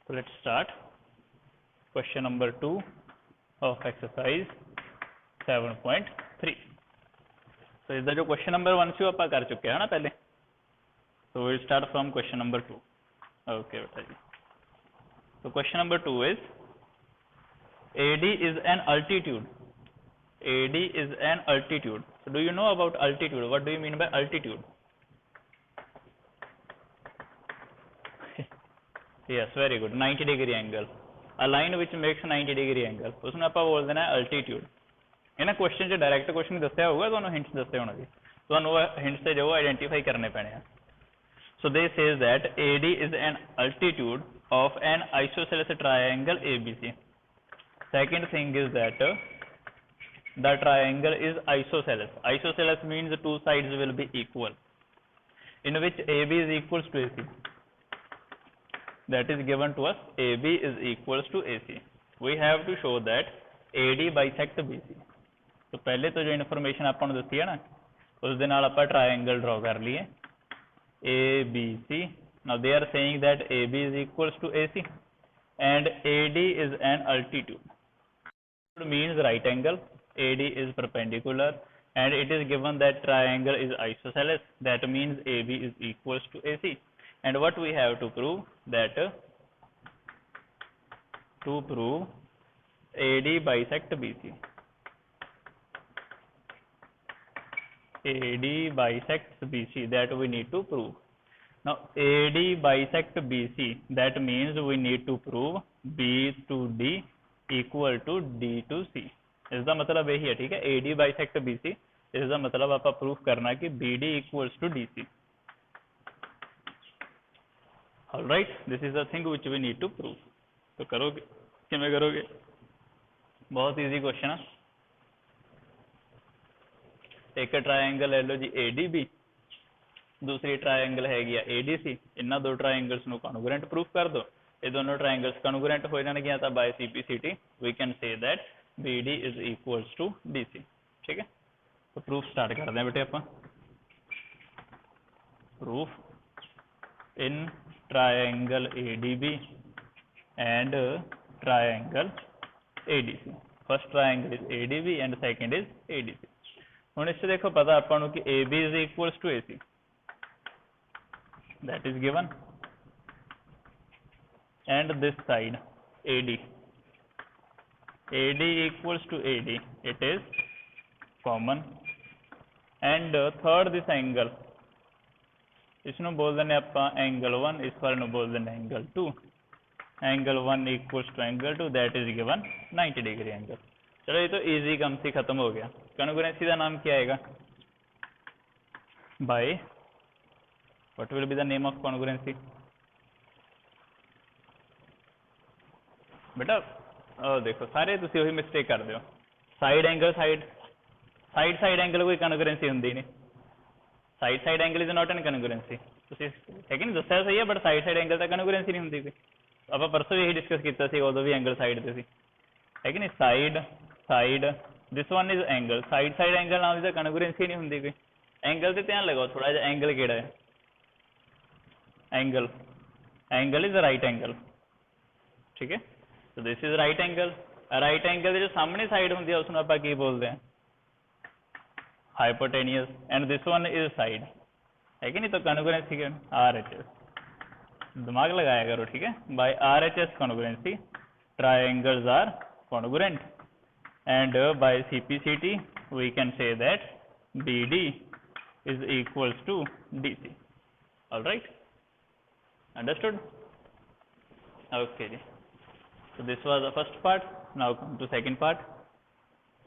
So let's start question number 2 of exercise 7.3. So इसका जो question number 1 से आप कर चुके हैं ना पहले, so we'll start from question number 2. Okay बेटा जी. So question number 2 is AD is an altitude. AD is an altitude. So do you know about altitude? What do you mean by altitude? Yes, very good. 90 degree angle. A line which makes 90 degree angle. उसमें आप बोल देना altitude. इन्हें question जो direct question दस्या होगा तो hints दस्ते होने तो हिंट्स से जो आइडेंटिफाई करने पैने हैं. So they says that AD is an altitude of an isosceles triangle ABC. Second thing is that the triangle is isosceles. Isosceles means two sides will be equal, in which AB is equals to AC. That is given to us. AB is equals to AC. We have to show that AD bisect BC. तो पहले तो जो information आपको दसी है ना उस दे नाल आपां ट्रायंगल ड्रॉ कर लिए ABC. Now they are saying that AB is equals to AC and AD is an altitude. It means right angle. AD is perpendicular and it is given that triangle is isosceles. That means AB is equals to AC. And what we have to prove that to prove AD bisect BC. AD bisects BC, that we need to prove. Now AD bisect BC, that means we need to prove B to D equal to D to C. इसका मतलब यही है, ठीक है. AD bisect BC, इसका मतलब आप proof करना कि BD equals to DC. All right, this is the thing which we need to prove. तो करोगे किमें करोगे? बहुत इजी क्वेश्चन है. एक ट्रायंगल ले लो जी ADB, दूसरी ट्रायंगल है गया ADC. इन्होंने दो ट्रायंगल्स को कॉन्ग्रुएंट प्रूफ कर दो. ये दोनों ट्रायंगल्स कॉन्ग्रुएंट हो जाएंगे तो by CPCT we can say that BD is equals to DC. ठीक है, तो प्रूफ स्टार्ट कर दें बेटे अपन. Proof in triangle ADB and triangle ADC. First triangle is ADB and second is ADC. हम इससे देखो पता अपन कि AB is equals to AC. That is given, and this side AD equals to AD, it is common. And third this angle, इसनों बोल देने आप angle 1, इस वाले नो बोल देने angle 2. Angle 1 equals to angle 2, that is given 90 degree angle. चलो ये तो easy कम से खत्म हो गया. कॉन्ग्रुएंसी का नाम क्या आएगा? By what will be the name of congruency? बेटा देखो सारे तुसी वही मिस्टेक कर दो. साइड एंगल साइड एंगल कोई कॉन्ग्रुएंसी होंदी नहीं. Side angle is not an congruency. तुसी लेकिन दस्या सही है बट साइड एंगल तक कॉन्ग्रुएंसी नहीं होंदी. आप परसों यही डिस्कस किया सी, उदों भी एंगल साइड ते सी है कि नहीं. Side this one is angle. Side angle नाल दी कॉन्ग्रुएंसी नहीं होंदी कोई. एंगल ते ध्यान लगाओ थोड़ा जिहा. एंगल केड़ा है? Angle is right angle. ठीक है, तो this is right angle. Right angle जो सामने साइड होंदी है उसनूं आपां की बोलते हैं? Hypotenuse. And this one is side है कि नहीं. तो कॉन्ग्रुएंसी RHS. दिमाग लगाया करो, ठीक है. By RHS congruency triangles are congruent and by CPCT we can say that BD is equals to DC. All right, understood? Okay ji. So this was the first part. Now come to second part.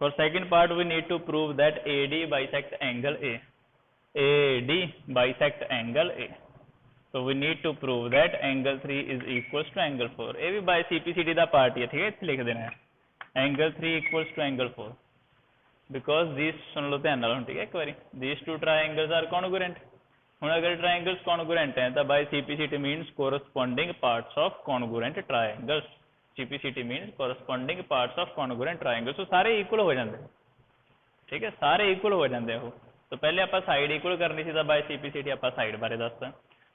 For second part we need to prove that AD bisect angle A. AD bisect angle A. So we need to prove that angle 3 is equals to angle 4. ये भी by CPCT का part है, ठीक है. इसे लिख देना है angle 3 equals to angle 4. Because these सुन लो ध्यान नाल, ठीक है एक बारी. These two triangles are congruent. हुण अगर ट्रायंगल्स कॉन्ग्रुएंट हैं तो by CPCT means corresponding parts of congruent triangles. CPCT means corresponding parts of congruent triangles. तो सारे इक्वल हो जाते हैं, ठीक है. सारे इक्वल हो जाते हैं. तो पहले आप साइड इक्वल करनी सी तो बाय CPCT आप साइड बारे दसदा.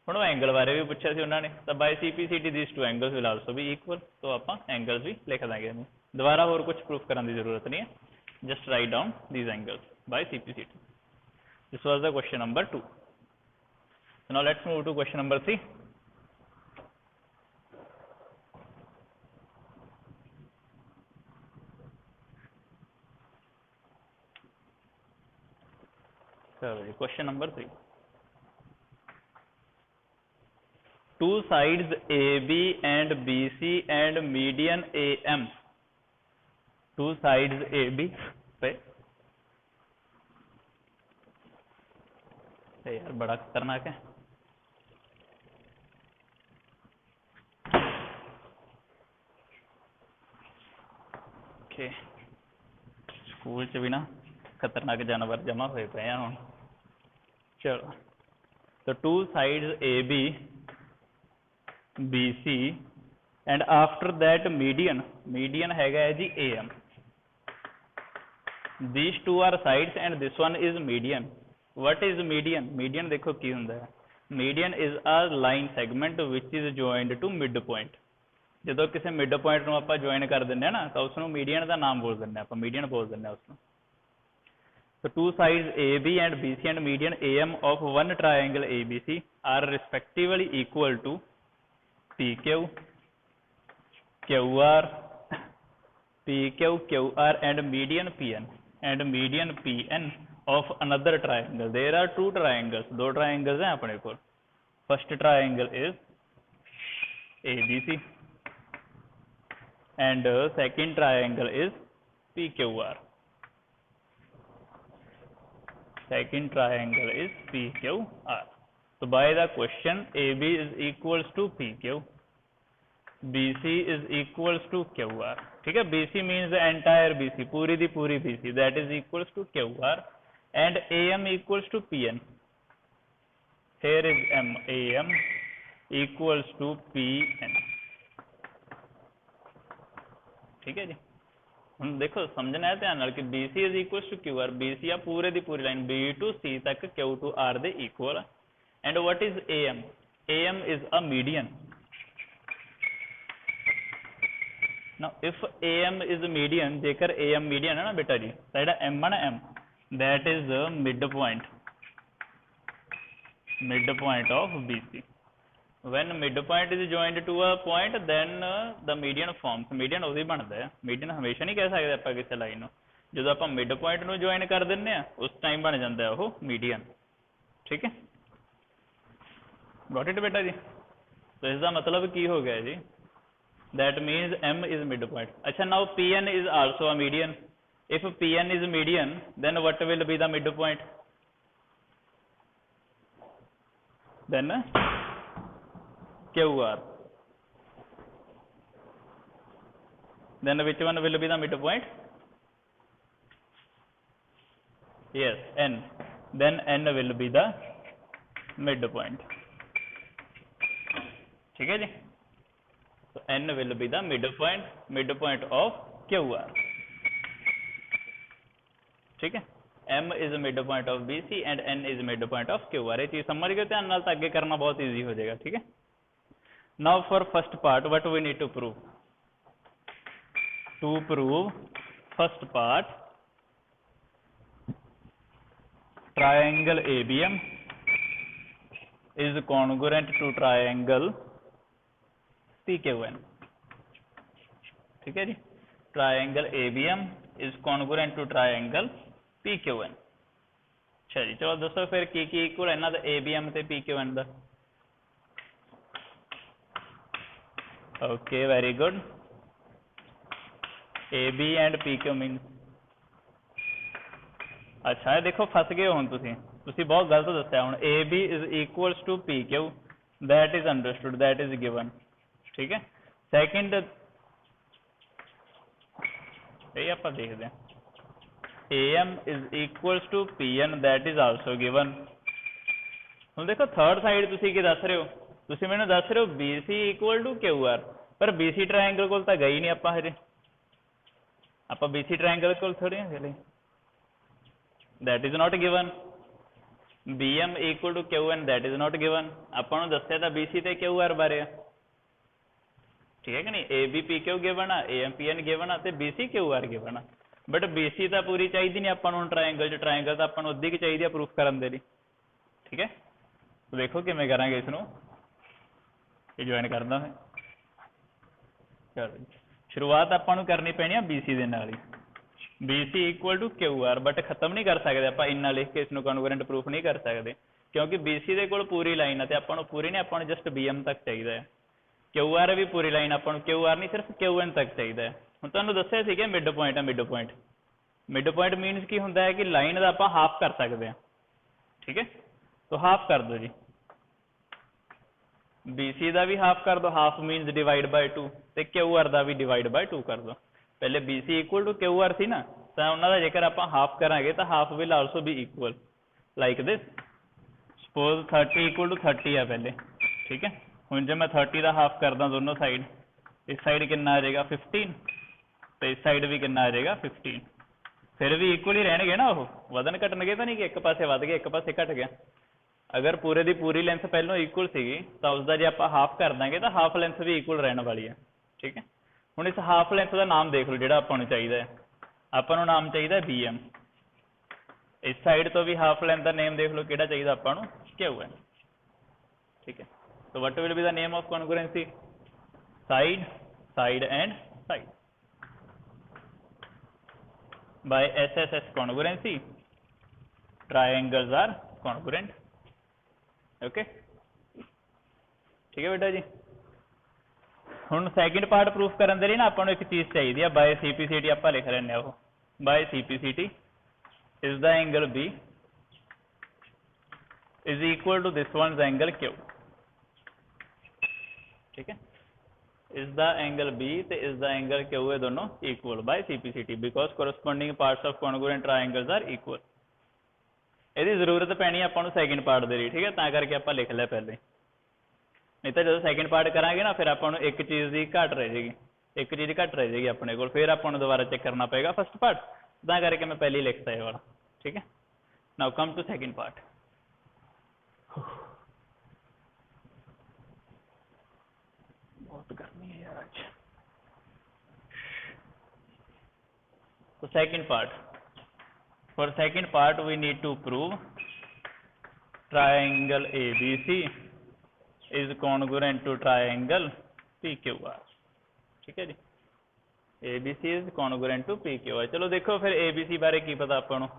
ਹੁਣ एंगल बारे भी पूछा सी उन्होंने, तो by CPCT these two angles will also be equal, तो आप एंगल्स भी लिख देंगे। दोबारा और कुछ प्रूफ करने की जरूरत नहीं है, just write down these angles by CPCT. This was the question number 2. So now let's move to question number 3. Question number 3. Two sides AB and BC and median AM. Two sides AB पे यार बड़ा खतरनाक है। Okay, school च भी ना खतरनाक जानवर जमा हुए पे हैं हम। चलो, तो two sides AB BC and after that median हैगा है जी AM. These two are sides and this one is median. What is median? Median देखो की ਹੁੰਦਾ है, median is a line segment which is joined to midpoint. ਜਦੋਂ ਕਿਸੇ mid point ਨੂੰ ਆਪਾਂ ਜੁਆਇਨ ਕਰ ਦਿੰਦੇ ਆ ਨਾ, ਤਾਂ ਉਸ ਨੂੰ ਮੀਡੀਅਨ ਦਾ ਨਾਮ ਬੋਲ ਦਿੰਦੇ ਆ, ਆਪਾਂ ਮੀਡੀਅਨ ਬੋਲ ਦਿੰਦੇ ਆ ਉਸ ਨੂੰ। So two sides AB and BC and median AM of one triangle ABC are respectively equal to PQ, QR, PQ, QR and median PN of another triangle. There are two triangles, दो triangles हैं अपने को। First triangle is ABC and second triangle is PQR. Second triangle is PQR. So by the question, AB is equals to PQ, BC is equals to QR. ठीक है, BC means the entire BC, पूरी दी पूरी BC, that is equals to QR and AM equals to PN. Here is M, AM equals to PN. ठीक है जी। हम देखो समझना है ध्यान नाल कि BC is equals to QR, BC आ पूरे दी पूरी लाइन B to C तक Q to R they equal, and what is AM? AM is a median. Now if AM is a median, जेकर AM median है ना बेटा जी, तो जेड़ा M है ना M, that is the midpoint of BC. When midpoint is joined to a point, then the median forms. Median ਉਹਦੀ ਬਣਦਾ ਹੈ, median ਹਮੇਸ਼ਾ ਨਹੀਂ ਕਹਿ ਸਕਦੇ ਆਪਾਂ ਕਿਸੇ ਲਾਈਨ ਨੂੰ, ਜਦੋਂ ਆਪਾਂ ਮਿਡ ਪੁਆਇੰਟ ਨੂੰ ਜੁਆਇਨ ਕਰ ਦਿੰਦੇ ਆ ਉਸ ਟਾਈਮ ਬਣ ਜਾਂਦਾ ਉਹ ਮੀਡੀਅਨ। ਠੀਕ ਹੈ, ਗॉट इट बेटा जी। तो इसका मतलब की हो गया जी, that means M is midpoint. अच्छा, now PN is also a median. If PN is median, then what will be the midpoint? Then QR. Then which one will be the midpoint? Yes, N. Then N will be the midpoint. ठीक है जी, so N will be the midpoint of QR. ठीक है, M is midpoint of BC and N is midpoint of QR. ये चीज समझ गए, ध्यान नाल तो आगे करना बहुत इजी हो जाएगा। ठीक है, now for first part, what we need to prove? To prove first part, triangle ABM is congruent to triangle PQN. ठीक है जी, triangle ABM is congruent to triangle PQN. अच्छा जी, चलो दोस्तों फिर की इक्वल है ना ABM ते PQN दा। Okay, very good. AB and PQ mean, अच्छा है, देखो फस गए हो तुसी बहुत गलत दस्या हूँ। AB is equals to PQ, that is understood, that is given. ठीक है, सैकेंड ये आप देखते हैं, AM is equals to PN, that is also given. हम देखो थर्ड साइड तुसी की दस रहे हो, तुसी मैंने दस रहे हो BC इक्वल टू QR, पर BC ट्रायंगल को तो गई नहीं आप हजे, आप BC ट्रायंगल को थोड़ी गए, that is not given. BM equal to QN that is not given, ਆਪਾਂ ਨੂੰ ਦੱਸਿਆ ਤਾਂ BC ਤੇ QR ਬਾਰੇ ਆ, ਠੀਕ ਹੈ ਕਿ ਨਹੀਂ, AB PQ ਗਿਵਨ ਆ, AM PN ਗਿਵਨ ਆ ਤੇ BC QR ਗਿਵਨ ਆ, ਬਟ BC ਤਾਂ ਪੂਰੀ ਚਾਹੀਦੀ ਨਹੀਂ ਆਪਾਂ ਨੂੰ ਟਰਾਇੰਗਲ 'ਚ, ਟਰਾਇੰਗਲ ਤਾਂ ਆਪਾਂ ਨੂੰ ਅੱਧੀ ਕੁ ਚਾਹੀਦੀ ਆ ਪ੍ਰੂਫ ਕਰਨ ਦੇ ਲਈ, ਠੀਕ ਹੈ। ਦੇਖੋ ਕਿਵੇਂ ਕਰਾਂਗੇ ਇਸ ਨੂੰ, ਇਹ ਜੁਆਇਨ ਕਰਦਾ ਮੈਂ, ਚਲੋ ਸ਼ੁਰੂਆਤ ਆਪਾਂ ਨੂੰ ਕਰਨੀ ਪੈਣੀ ਆ BC ਦੇ ਨਾਲ ਹੀ, BC equal to QR, but ਖਤਮ ਨਹੀਂ ਕਰ ਸਕਦੇ ਆਪਾਂ ਇੰਨਾ ਲਿਖ ਕੇ ਇਸ ਨੂੰ ਕਨਵਰੈਂਟ ਪ੍ਰੂਫ ਨਹੀਂ ਕਰ ਸਕਦੇ, ਕਿਉਂਕਿ BC ਦੇ ਕੋਲ ਪੂਰੀ ਲਾਈਨ ਆ ਤੇ ਆਪਾਂ ਨੂੰ ਪੂਰੀ ਨਹੀਂ, ਆਪਾਂ ਨੂੰ ਜਸਟ BM ਤੱਕ ਚਾਹੀਦਾ ਹੈ। QR ਵੀ ਪੂਰੀ ਲਾਈਨ, ਆਪਾਂ ਨੂੰ QR ਨਹੀਂ ਸਿਰਫ QN ਤੱਕ ਚਾਹੀਦਾ ਹੈ। ਹੁਣ ਤੁਹਾਨੂੰ ਦੱਸਿਆ ਸੀਗਾ ਮਿਡ ਪੁਆਇੰਟ ਆ, mid point, mid point means ਕੀ ਹੁੰਦਾ ਹੈ ਕਿ ਲਾਈਨ ਦਾ ਆਪਾਂ ਹਾਫ ਕਰ ਸਕਦੇ ਹਾਂ, ਠੀਕ ਹੈ। ਤੋ ਹਾਫ ਕਰ ਦਿਓ ਜੀ, BC ਦਾ ਵੀ ਹਾਫ ਕਰ ਦਿਓ, ਹਾਫ ਮੀਨਸ ਡਿਵਾਈਡ ਬਾਈ 2, ਤੇ QR ਦਾ ਵੀ ਡਿਵਾਈਡ ਬਾਈ 2 ਕਰ ਦਿਓ। ਪਹਿਲੇ BC ਇਕੁਅਲ ਟੂ QR ਸੀ ਨਾ, ਤਾਂ ਉਹਨਾਂ ਦਾ ਜੇਕਰ ਆਪਾਂ ਹਾਫ ਕਰਾਂਗੇ ਤਾਂ half will also be equal like this, suppose 30 equal to 30 ਆ ਪਹਿਲੇ, ਠੀਕ ਹੈ। ਹੁਣ ਜੇ ਮੈਂ 30 ਦਾ ਹਾਫ ਕਰਦਾ ਦੋਨੋਂ ਸਾਈਡ, ਇਸ ਸਾਈਡ ਕਿੰਨਾ ਆ ਜਾਏਗਾ 15, ਤੇ ਇਸ ਸਾਈਡ ਵੀ ਕਿੰਨਾ ਆ ਜਾਏਗਾ 15, ਫਿਰ ਵੀ ਇਕੁਅਲ ਹੀ ਰਹਿਣਗੇ ਨਾ, ਉਹ ਵਧਣ ਘਟਣਗੇ ਤਾਂ ਨਹੀਂ ਕਿ ਇੱਕ ਪਾਸੇ ਵੱਧ ਗਿਆ ਇੱਕ ਪਾਸੇ ਘਟ ਗਿਆ। ਅਗਰ ਪੂਰੇ ਦੀ ਪੂਰੀ ਲੈਂਥ ਪਹਿਲਾਂ ਇਕੁਅਲ ਸੀਗੀ ਤਾਂ ਉਸਦਾ ਜੇ ਆਪਾਂ ਹਾਫ ਕਰ ਦਾਂਗੇ ਤਾਂ ਹਾਫ ਲੈਂਥ ਵੀ ਇਕੁਅਲ ਰਹਿਣ ਵਾਲੀ ਹੈ, ਠੀਕ ਹੈ। ਹੁਣ ਇਸ ਹਾਫ ਲੈਂਥ ਦਾ ਨਾਮ ਦੇਖ ਲਓ ਜਿਹੜਾ ਆਪਾਂ ਨੂੰ ਚਾਹੀਦਾ ਹੈ, ਆਪਾਂ ਨੂੰ ਨਾਮ ਚਾਹੀਦਾ BM, ਇਸ ਸਾਈਡ ਤੋਂ ਵੀ ਹਾਫ ਲੈਂਥ ਦਾ ਨੇਮ ਦੇਖ ਲਓ ਕਿਹੜਾ ਚਾਹੀਦਾ ਆਪਾਂ ਨੂੰ, QN, ਠੀਕ ਹੈ। So what will be the name of congruency? Side, side and side. By SSS congruency, triangles are congruent. Okay? ठीक है बेटा जी। ਹੁਣ ਸੈਕਿੰਡ ਪਾਰਟ ਪ੍ਰੂਫ ਕਰਨ ਦੇ ਲਈ ਨਾ ਆਪਾਂ ਨੂੰ ਇੱਕ ਚੀਜ਼ ਚਾਹੀਦੀ ਆ, ਬਾਏ CPCT ਆਪਾਂ ਲਿਖ ਲੈਂਦੇ ਆ, ਉਹ bye CPCT is the angle B is equal to this one's angle Q, ठीक है। is the angle B ਤੇ is the angle Q ਇਹ ਦੋਨੋਂ equal by CPCT because corresponding parts of congruent triangles are equal। ਇਹਦੀ ਜ਼ਰੂਰਤ ਪੈਣੀ ਆਪਾਂ ਨੂੰ ਸੈਕਿੰਡ ਪਾਰਟ ਦੇ ਲਈ, ਠੀਕ ਹੈ, ਤਾਂ ਕਰਕੇ ਆਪਾਂ ਲਿਖ ਲਿਆ ਪਹਿਲੇ, ਨਹੀਂ ਤਾਂ ਜਦੋਂ ਸੈਕਿੰਡ ਪਾਰਟ ਕਰਾਂਗੇ ਨਾ ਫਿਰ ਆਪਾਂ ਨੂੰ ਇੱਕ ਚੀਜ਼ ਦੀ ਘੱਟ ਰਹਿ ਜਾਏਗੀ, ਇੱਕ ਚੀਜ਼ ਘੱਟ ਰਹਿ ਜਾਏਗੀ ਆਪਣੇ ਕੋਲ, ਫਿਰ ਆਪਾਂ ਨੂੰ ਦੁਬਾਰਾ ਚੈੱਕ ਕਰਨਾ ਪਏਗਾ ਫਸਟ ਪਾਰਟ, ਤਾਂ ਕਰਕੇ ਮੈਂ ਪਹਿਲੇ ਹੀ ਲਿਖਤਾ ਇਹ ਵਾਲਾ, ਠੀਕ ਹੈ। ਨਾਓ ਕਮ ਟੂ ਸੈਕਿੰਡ ਪਾਰਟ। बहुत गर्मी है यार आज। So second part, for second part we need to prove triangle ABC is congruent to triangle PQR, ठीक है जी। ABC is congruent to PQR। चलो देखो फिर ABC बारे की पता ਆਪਾਂ ਨੂੰ,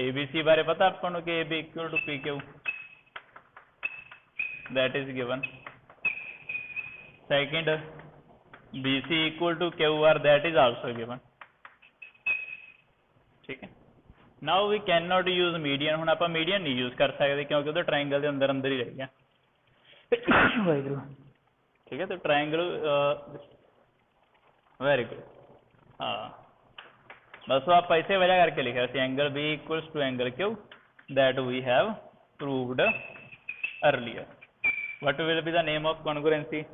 ABC बारे पता ਆਪਾਂ ਨੂੰ कि AB equal to PQ, that is given। Second, BC equal to QR, that is also given, ठीक है। Now we cannot use median, ਹੁਣ ਆਪਾਂ median नहीं use कर सकते क्योंकि ਉਹਦਾ triangle ਦੇ ਅੰਦਰ ਅੰਦਰ ही रह गया, ठीक है। तो triangle वेरी गुड, हाँ बस वो आप ऐसे वजह करके लिखा सी, angle B equals to angle Q that we have proved earlier। What will be the name of congruency?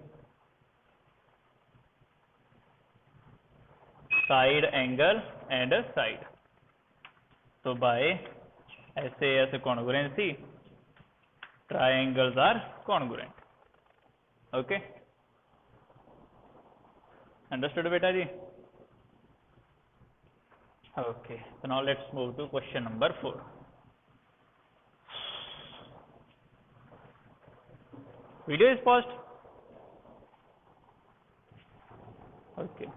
Side angle and side। So by SAS congruency, triangles are congruent। Okay, understood beta ji? Okay, so now let's move to question number 4। Video is paused? Okay,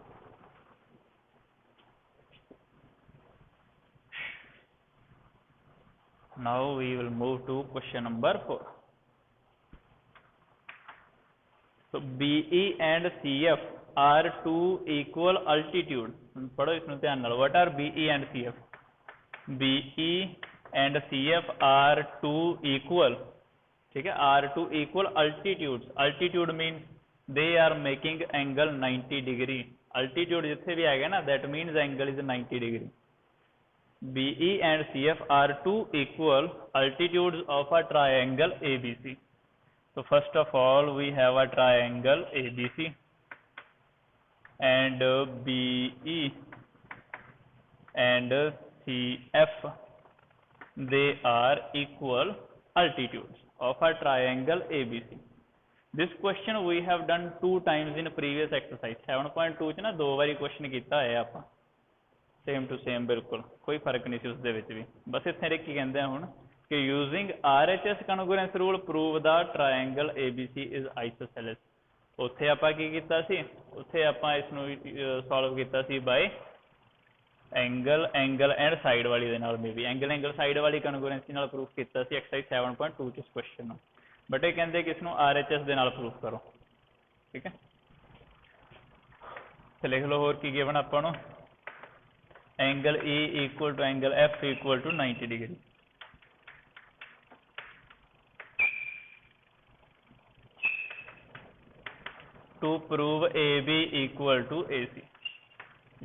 now we will move to question number 4। So BE and CF are two equal altitude, पढ़ो इसमें ध्यान नाल, what are BE and CF? BE and CF are two equal, ठीक है, are two equal altitudes। altitude means they are making angle 90 degree। altitude जिथे भी आएगा ना that means angle is 90 degree। BE and CF are two equal altitudes of a triangle ABC। So first of all we have a triangle ABC and BE and CF they are equal altitudes of a triangle ABC. This question we have done 2 times in previous exercise. 7.2 च ना 2 बारी question किया है आप same to same, बिल्कुल कोई फर्क नहीं सी उसदे विच भी। बस इत्थे की कहंदे हैं हुण कि using RHS congruence rule prove the triangle ABC is isosceles. उत्थे आपां की कीता सी, उत्थे आपां इसनूं सॉल्व कीता सी बाय एंगल एंड साइड वाली दे नाल, मे बी एंगल साइड वाली कॉन्ग्रुएंसी नाल प्रूफ कीता सी एक्सरसाइज 7.2 च क्वेश्चन। बट ये कहते किस नूं RHS दे नाल प्रूफ करो, ठीक है। तो लिख लो होर की गिवन आपां नूं, angle E equal to angle F equal to 90 degree. To prove AB equal to AC,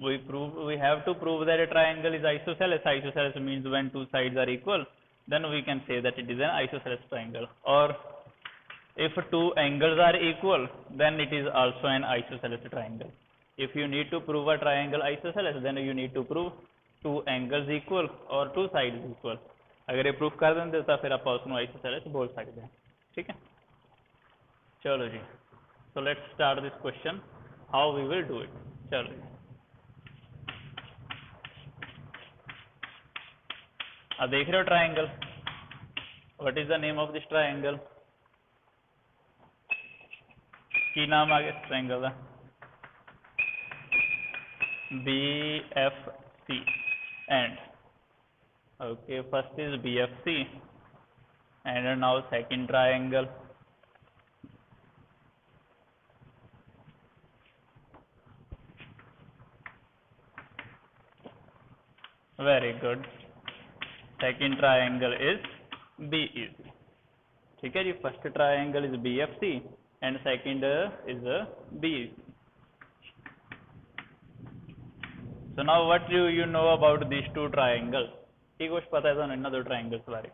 we have to prove that a triangle is isosceles. Isosceles means when two sides are equal, then we can say that it is an isosceles triangle. Or if two angles are equal, then it is also an isosceles triangle. If you need to prove a triangle isosceles, then you need to prove two angles equal or two sides equal. अगर ये proof कर देंगे तो फिर आप उसको isosceles बोल सकते हैं, ठीक है। चलो जी, so let's start this question, how we will do it. चलो जी, अब देख रहे हो triangle, what is the name of this triangle, की नाम आ गया ट्राइंगल का, BFC and okay, first is BFC and now second triangle. Very good, second triangle is BEC, ठीक है जी। First triangle is BFC and second is BEC. So now what do you know about these two triangles? की कुछ पता है तो इन दो triangles बारे?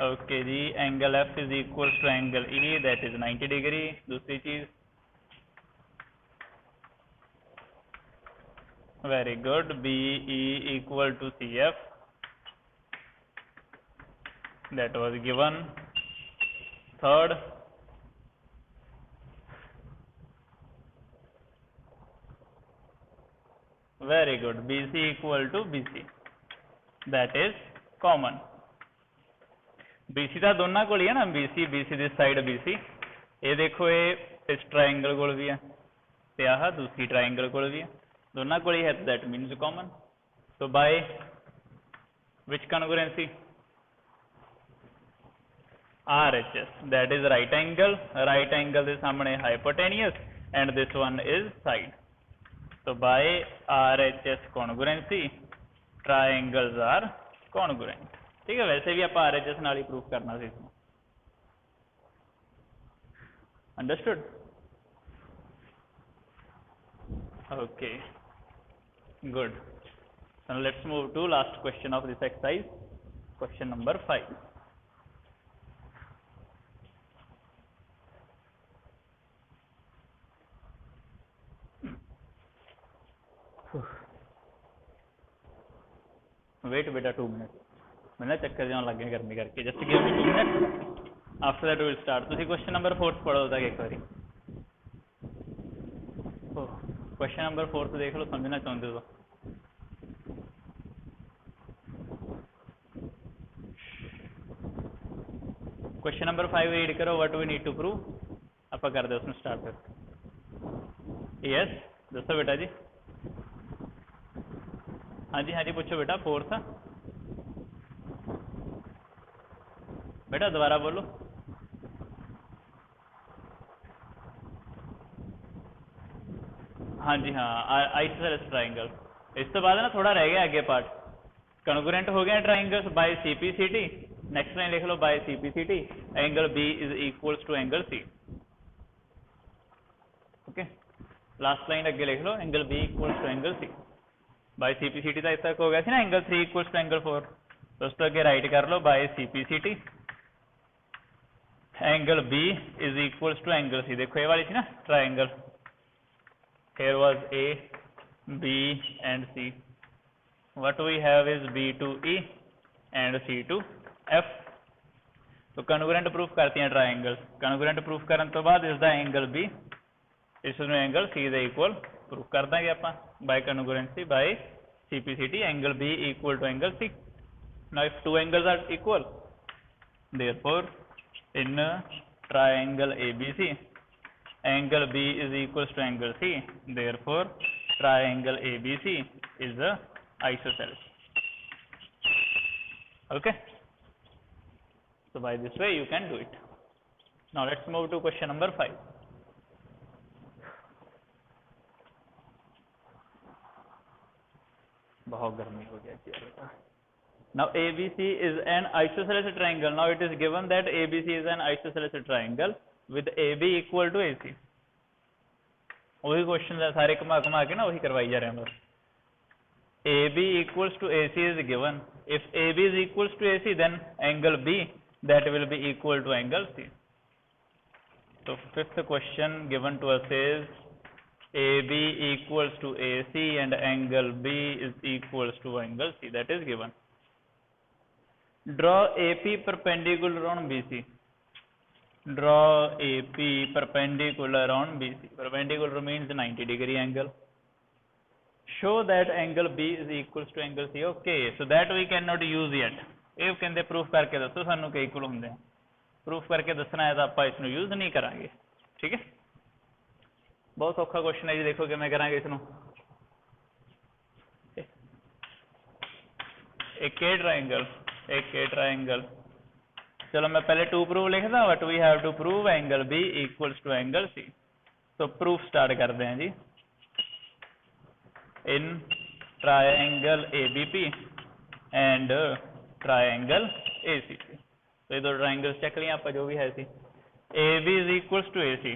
ओके जी, angle F is equal to angle E, that is 90 degree. दूसरी चीज, very good, BE equal to CF, that was given. Third, very good, BC equal to BC, that is common. BC ਤਾਂ ਦੋਨਾਂ ਕੋਲ ਹੀ ਹੈ ਨਾ, BC this side BC, ये देखो ये इस ट्राइंगल कोल भी है ते आह दूसरी ट्राइंगल कोल भी है, दोनों कोल ही है, that means common. So by which congruency? RHS, that is right angle ਦੇ ਸਾਹਮਣੇ hypotenuse and this one is side. So by RHS congruency triangles are congruent, ठीक है। वैसे भी आप RHS ਨਾਲ ही प्रूफ करना ਸੀ इसमें, understood? Okay, good. So let's move to last question of this exercise, question number 5. Wait बेटा 2 मिनट, मैंने चक्कर जान लग गए गर्मी करके, just give me 2 minute, after that we will start. तुसी क्वेश्चन नंबर 4 पढ़ो तक एक बारी, क्वेश्चन नंबर 4 देख लो, समझना चाहते हो। क्वेश्चन नंबर 5 रीड करो, what we need to prove, आप कर दो उसमें स्टार्ट कर। यस, दसो बेटा जी। हाँ जी, हाँ जी, पूछो बेटा। 4th बेटा दोबारा बोलो। हाँ जी, हाँ, आइसोसेलेस ट्राइंगल। इस तो बाद ना थोड़ा रह गया आगे पार्ट, कॉन्ग्रुएंट हो गया triangles by CPCT। Next line लिख लो, by CPCT angle B is equals to angle C, okay. Last line अगे लिख लो, angle B equals to angle C by CPCT। तो इस तक हो गया थी ना एंगल 3 इक्वल्स टू एंगल 4, तो उस तो अगे राइट कर लो, by CPCT angle B is equals to angle C। देखो ये वाली थी ना triangle, here was A, B and C, what we have is B to E and C to F. तो कॉन्ग्रुएंट प्रूफ करती हैं ट्राइंगल, कॉन्ग्रुएंट प्रूफ करन तो बाद इसका एंगल B इसमें एंगल C दे इक्वल प्रूफ कर देंगे ਆਪਾਂ by congruency by CPCT angle B equal to angle C. Now if two angles are equal, therefore in triangle ABC angle B is equals to angle C, therefore triangle ABC is a isosceles. Okay, so by this way you can do it. Now let's move to question number 5. बहुत गर्मी हो गया chair. Now ABC is an isosceles triangle. Now it is given that ABC is an isosceles triangle with AB equal to AC. वही question है सारे घुमा घुमा के ना वही करवाई जा रहे हैं बस. AB equals to AC is given. If AB is equals to AC, then angle B that will be equal to angle C. So fifth question given to us is AB equals to AC and angle B is equals to angle C. That is given. Draw AP perpendicular on BC. Draw AP perpendicular on BC. Perpendicular means 90-degree angle. Show that angle B is equals to angle C. Okay, so that we cannot use yet. ਇਹ ਕਹਿੰਦੇ proof ਕਰਕੇ ਦੱਸੋ ਸਾਨੂੰ ਕਿ equal ਹੁੰਦੇ ਆ. Proof ਕਰਕੇ ਦੱਸਣਾ ਹੈ ਤਾਂ ਆਪਾਂ ਇਸ ਨੂੰ ਯੂਜ਼ ਨਹੀਂ ਕਰਾਂਗੇ. ਠੀਕ ਹੈ, ਬਹੁਤ ਔਖਾ ਕੁਐਸਚਨ ਹੈ ਜੀ. ਦੇਖੋ ਕਿਵੇਂ ਕਰਾਂਗੇ ਇਸ ਨੂੰ. ਇੱਕ ਇਹ ਟ੍ਰਾਇੰਗਲ, ਇੱਕ ਇਹ ਟ੍ਰਾਇੰਗਲ. चलो मैं पहले टू प्रूफ लिखदा. But we have to prove angle B equals to angle C. तो प्रूफ स्टार्ट करते हैं जी. In triangle ABP and triangle ACP. तो ये दो ट्रायंगल्स चेक लिया आप जो भी है सी. AB is equals to AC,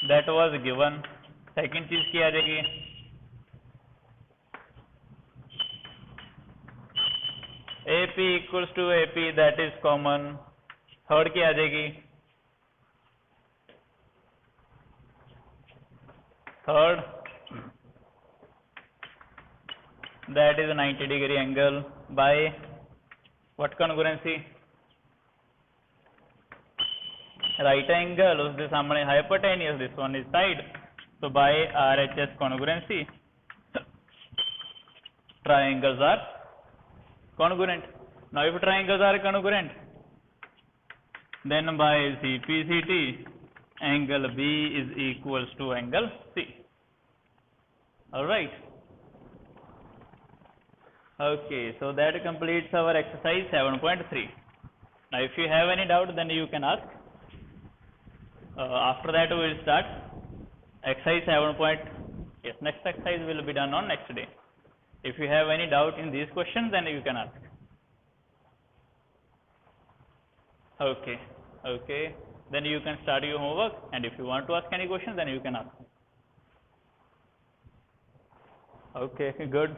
that was given. Second चीज क्या आ जाएगी, AP equals to AP, that is common. Third क्या आ जाएगी, third that is a 90-degree angle by what congruency, right angle. उसके सामने hypotenuse, this one is side, so by RHS congruency triangles are congruent. Now if triangles are congruent, then by CPCT angle B is equals to angle C. All right. Okay, so that completes our exercise 7.3. Now if you have any doubt, then you can ask. After that we will start exercise 7. Yes, next exercise will be done on next day. If you have any doubt in these questions, then you can ask. Okay, okay. Then you can start your homework, and if you want to ask any questions, then you can ask. Okay, good.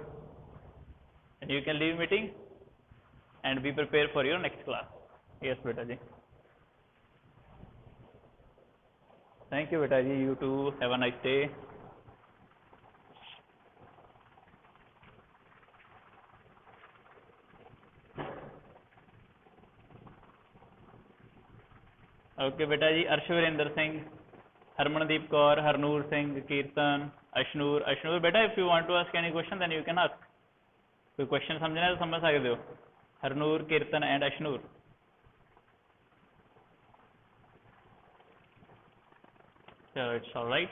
And you can leave meeting and be prepared for your next class. Yes, beta ji. Thank you, beta ji. You too. Have a nice day. Okay बेटा जी. अर्शवीरेंद्र सिंह, हरमनदीप कौर, हरनूर सिंह, कीर्तन, अशनूर. अशनूर बेटा, if you want to ask any question then you can ask. कोई question समझना है तो समझ सकते हो. हरनूर, कीर्तन एंड अशनूर. चलो, इट्स ऑल राइट.